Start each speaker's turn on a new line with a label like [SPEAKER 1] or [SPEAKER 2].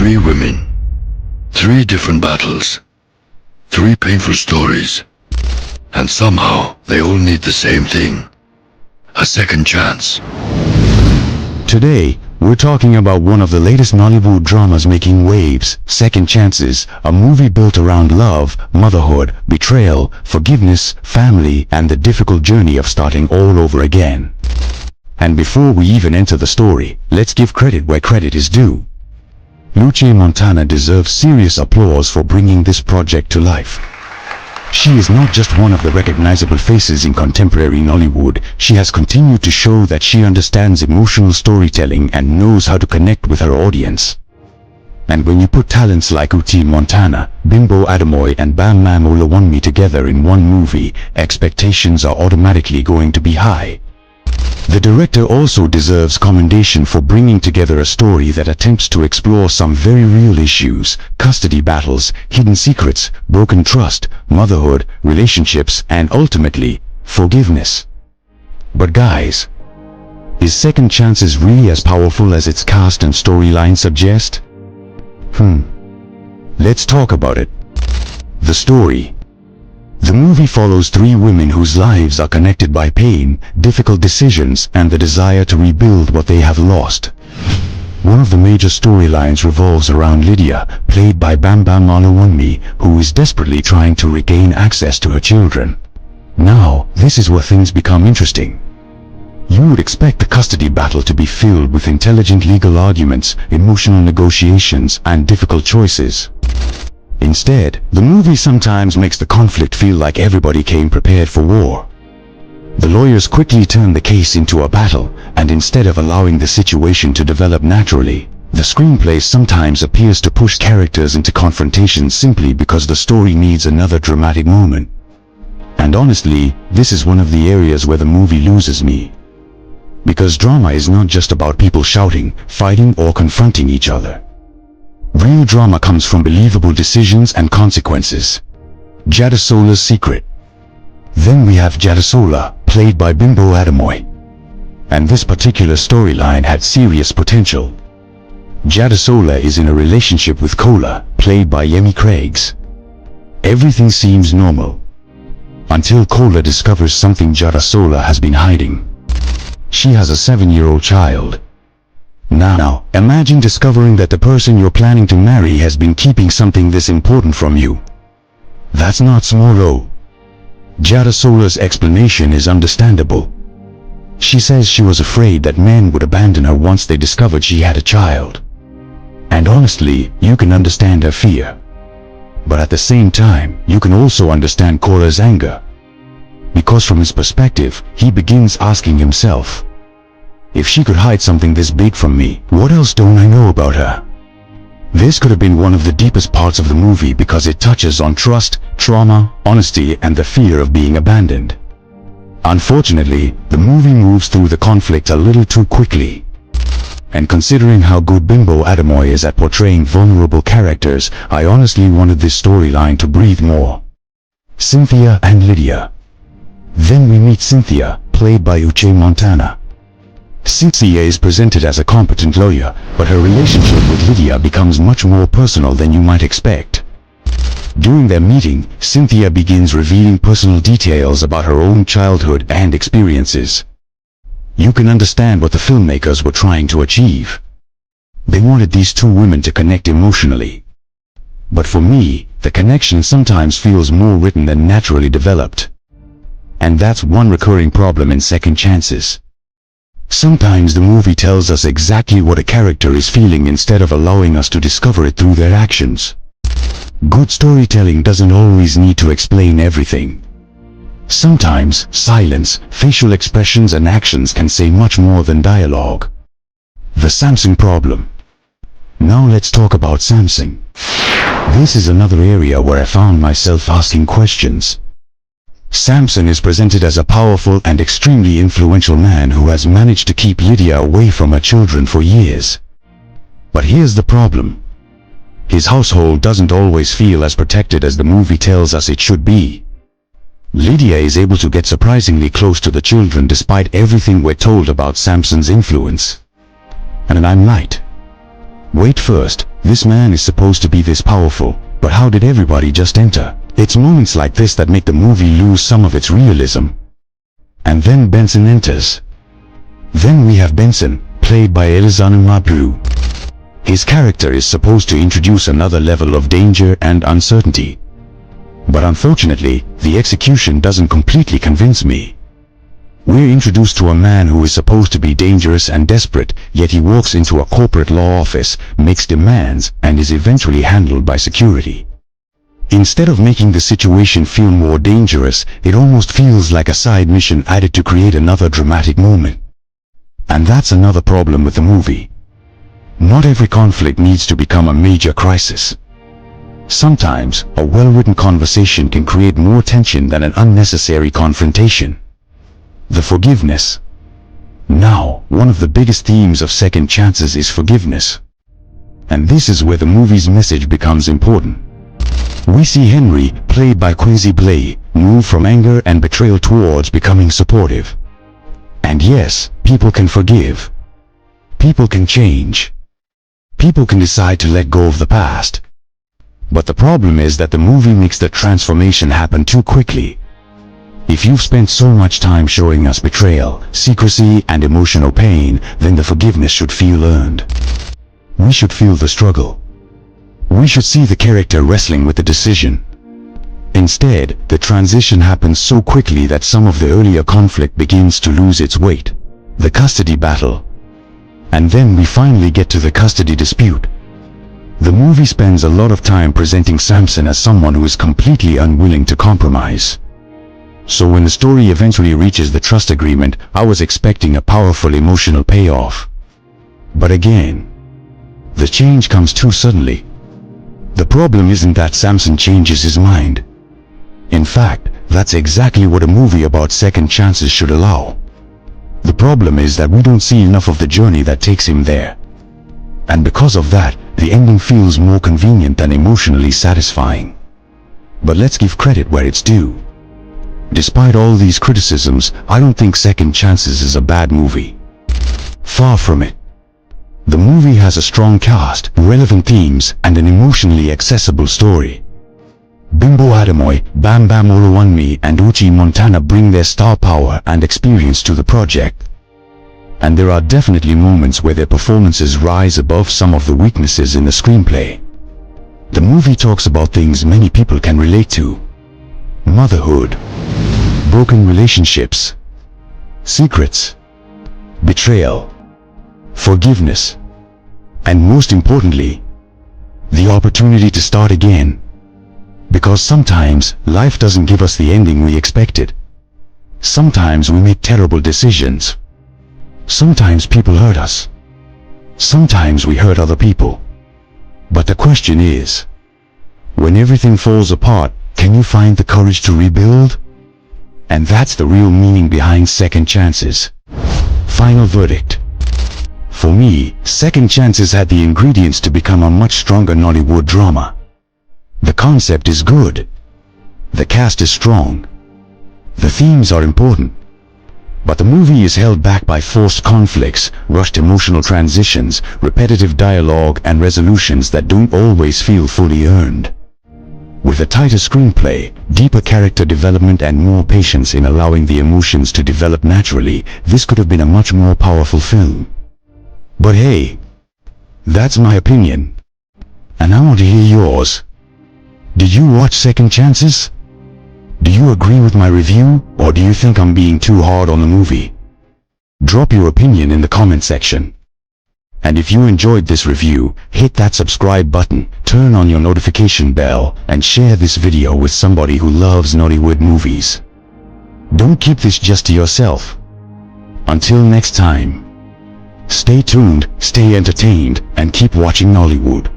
[SPEAKER 1] Three women, three different battles, three painful stories, and somehow they all need the same thing: a second chance.
[SPEAKER 2] Today, we're talking about one of the latest Nollywood dramas making waves, Second Chances, a movie built around love, motherhood, betrayal, forgiveness, family, and the difficult journey of starting all over again. And before we even enter the story, let's give credit where credit is due. Uche Montana deserves serious applause for bringing this project to life. She is not just one of the recognizable faces in contemporary Nollywood. She has continued to show that she understands emotional storytelling and knows how to connect with her audience. And when you put talents like Uche Montana, Bimbo Ademoye and BamBam Olawunmi together in one movie, expectations are automatically going to be high. The director also deserves commendation for bringing together a story that attempts to explore some very real issues: custody battles, hidden secrets, broken trust, motherhood, relationships, and ultimately, forgiveness. But guys, is Second Chances really as powerful as its cast and storyline suggest? Let's talk about it. The story. The movie follows three women whose lives are connected by pain, difficult decisions, and the desire to rebuild what they have lost. One of the major storylines revolves around Lydia, played by BamBam Olawunmi, who is desperately trying to regain access to her children. Now, this is where things become interesting. You would expect the custody battle to be filled with intelligent legal arguments, emotional negotiations, and difficult choices. Instead, the movie sometimes makes the conflict feel like everybody came prepared for war. The lawyers quickly turn the case into a battle, and instead of allowing the situation to develop naturally, the screenplay sometimes appears to push characters into confrontations simply because the story needs another dramatic moment. And honestly, this is one of the areas where the movie loses me. Because drama is not just about people shouting, fighting, or confronting each other. Real drama comes from believable decisions and consequences. Jadasola's secret. Then we have Jadasola, played by Bimbo Ademoye. And this particular storyline had serious potential. Jadasola is in a relationship with Kola, played by Yemi Craigs. Everything seems normal, until Kola discovers something Jadasola has been hiding. She has a 7-year-old child. Now, imagine discovering that the person you're planning to marry has been keeping something this important from you. That's not small though. Jadasola's explanation is understandable. She says she was afraid that men would abandon her once they discovered she had a child. And honestly, you can understand her fear. But at the same time, you can also understand Kola's anger. Because from his perspective, he begins asking himself, if she could hide something this big from me, what else don't I know about her? This could have been one of the deepest parts of the movie because it touches on trust, trauma, honesty, and the fear of being abandoned. Unfortunately, the movie moves through the conflict a little too quickly. And considering how good Bimbo Ademoye is at portraying vulnerable characters, I honestly wanted this storyline to breathe more. Cynthia and Lydia. Then we meet Cynthia, played by Uche Montana. Cynthia is presented as a competent lawyer, but her relationship with Lydia becomes much more personal than you might expect. During their meeting, Cynthia begins revealing personal details about her own childhood and experiences. You can understand what the filmmakers were trying to achieve. They wanted these two women to connect emotionally. But for me, the connection sometimes feels more written than naturally developed. And that's one recurring problem in Second Chances. Sometimes the movie tells us exactly what a character is feeling instead of allowing us to discover it through their actions. Good storytelling doesn't always need to explain everything. Sometimes, silence, facial expressions and actions can say much more than dialogue. The Samson problem. Now let's talk about Samson. This is another area where I found myself asking questions. Samson is presented as a powerful and extremely influential man who has managed to keep Lydia away from her children for years. But here's the problem. His household doesn't always feel as protected as the movie tells us it should be. Lydia is able to get surprisingly close to the children despite everything we're told about Samson's influence. And I'm right. Wait first, this man is supposed to be this powerful, but how did everybody just enter? It's moments like this that make the movie lose some of its realism. And then Benson enters. Then we have Benson, played by Elizana Mabru. His character is supposed to introduce another level of danger and uncertainty. But unfortunately, the execution doesn't completely convince me. We're introduced to a man who is supposed to be dangerous and desperate, yet he walks into a corporate law office, makes demands, and is eventually handled by security. Instead of making the situation feel more dangerous, it almost feels like a side mission added to create another dramatic moment. And that's another problem with the movie. Not every conflict needs to become a major crisis. Sometimes, a well-written conversation can create more tension than an unnecessary confrontation. The forgiveness. Now, one of the biggest themes of second chances is forgiveness. And this is where the movie's message becomes important. We see Henry, played by Quincy Blay, move from anger and betrayal towards becoming supportive. And yes, people can forgive. People can change. People can decide to let go of the past. But the problem is that the movie makes the transformation happen too quickly. If you've spent so much time showing us betrayal, secrecy, and emotional pain, then the forgiveness should feel earned. We should feel the struggle. We should see the character wrestling with the decision. Instead, the transition happens so quickly that some of the earlier conflict begins to lose its weight. The custody battle. And then we finally get to the custody dispute. The movie spends a lot of time presenting Samson as someone who is completely unwilling to compromise. So when the story eventually reaches the trust agreement, I was expecting a powerful emotional payoff. But again, the change comes too suddenly. The problem isn't that Samson changes his mind. In fact, that's exactly what a movie about second chances should allow. The problem is that we don't see enough of the journey that takes him there. And because of that, the ending feels more convenient than emotionally satisfying. But let's give credit where it's due. Despite all these criticisms, I don't think Second Chances is a bad movie. Far from it. The movie has a strong cast, relevant themes, and an emotionally accessible story. Bimbo Ademoye, BamBam Olawunmi, and Uche Montana bring their star power and experience to the project. And there are definitely moments where their performances rise above some of the weaknesses in the screenplay. The movie talks about things many people can relate to. Motherhood, broken relationships, secrets, betrayal, forgiveness, and most importantly, the opportunity to start again. Because sometimes, life doesn't give us the ending we expected. Sometimes we make terrible decisions. Sometimes people hurt us. Sometimes we hurt other people. But the question is, when everything falls apart, can you find the courage to rebuild? And that's the real meaning behind Second Chances. Final verdict. For me, Second Chances had the ingredients to become a much stronger Nollywood drama. The concept is good. The cast is strong. The themes are important. But the movie is held back by forced conflicts, rushed emotional transitions, repetitive dialogue, and resolutions that don't always feel fully earned. With a tighter screenplay, deeper character development, and more patience in allowing the emotions to develop naturally, this could have been a much more powerful film. But hey, that's my opinion. And I want to hear yours. Did you watch Second Chances? Do you agree with my review, or do you think I'm being too hard on the movie? Drop your opinion in the comment section. And if you enjoyed this review, hit that subscribe button, turn on your notification bell, and share this video with somebody who loves Nollywood movies. Don't keep this just to yourself. Until next time, stay tuned, stay entertained, and keep watching Nollywood.